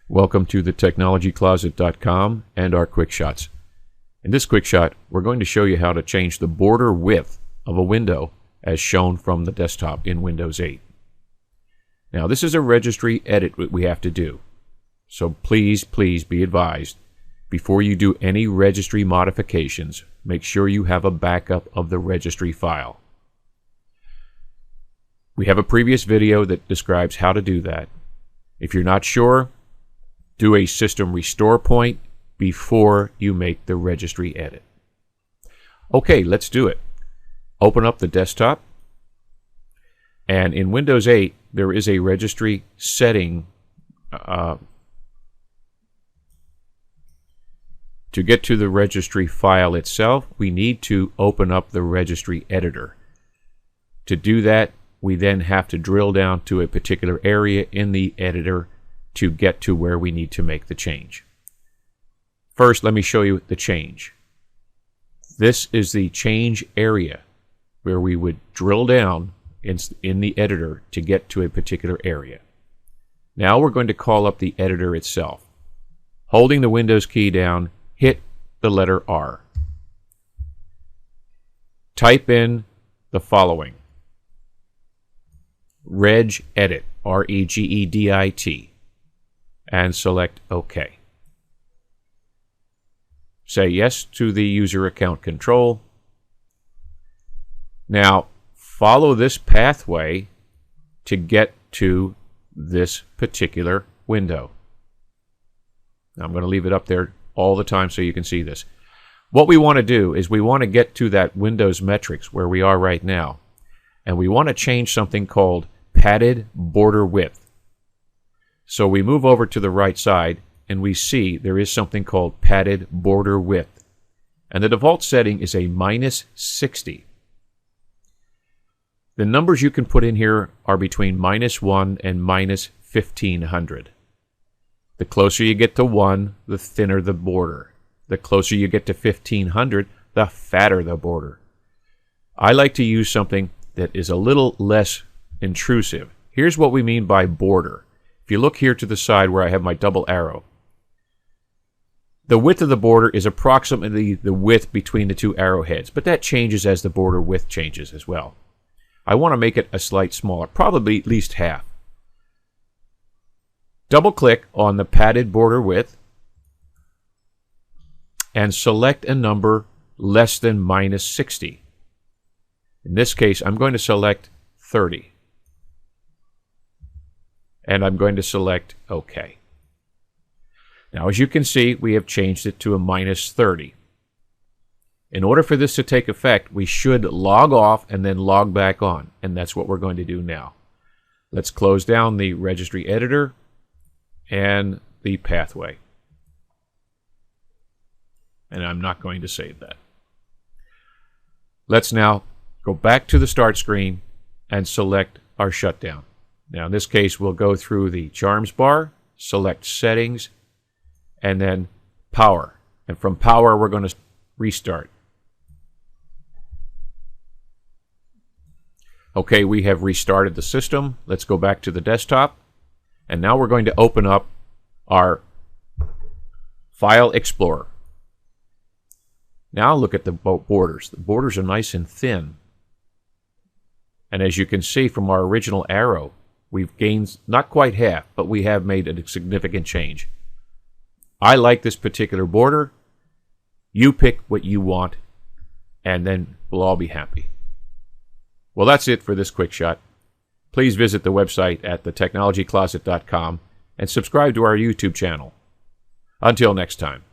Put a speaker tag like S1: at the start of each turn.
S1: Welcome to the technologycloset.com and our quick shots. In this quick shot, we're going to show you how to change the border width of a window as shown from the desktop in Windows 8. Now, this is a registry edit we have to do. So please be advised, before you do any registry modifications, make sure you have a backup of the registry file. We have a previous video that describes how to do that. If you're not sure, do a system restore point before you make the registry edit. Okay, let's do it. Open up the desktop, and in Windows 8 there is a registry setting. To get to the registry file itself, we need to open up the registry editor. To do that, we then have to drill down to a particular area in the editor to get to where we need to make the change. First, let me show you the change. This is the change area where we would drill down in the editor to get to a particular area. Now we're going to call up the editor itself. Holding the Windows key down, hit the letter R. Type in the following: regedit, R-E-G-E-D-I-T, and select OK. Say yes to the user account control. Now, follow this pathway to get to this particular window. Now, I'm going to leave it up there all the time so you can see this. What we want to do is we want to get to that Windows metrics where we are right now, and we want to change something called padded border width. So we move over to the right side and we see there is something called padded border width, and the default setting is a -60. The numbers you can put in here are between -1 and -1500. The closer you get to 1, the thinner the border. The closer you get to 1500, the fatter the border. I like to use something that is a little less intrusive. Here's what we mean by border. If you look here to the side where I have my double arrow, the width of the border is approximately the width between the two arrowheads, but that changes as the border width changes as well. I want to make it a slight smaller, probably at least half. Double-click on the padded border width and select a number less than -60. In this case, I'm going to select 30. And I'm going to select OK. Now, as you can see, we have changed it to a -30. In order for this to take effect, we should log off and then log back on, and that's what we're going to do now. Let's close down the registry editor and the pathway. And I'm not going to save that. Let's now go back to the start screen and select our shutdown. Now, in this case, we'll go through the charms bar, select settings, and then power. And from power, we're going to restart. Okay, we have restarted the system. Let's go back to the desktop. And now we're going to open up our File Explorer. Now look at the borders. The borders are nice and thin. And as you can see from our original arrow, we've gained not quite half, but we have made a significant change. I like this particular border. You pick what you want, and then we'll all be happy. Well, that's it for this quick shot. Please visit the website at thetechnologycloset.com and subscribe to our YouTube channel. Until next time.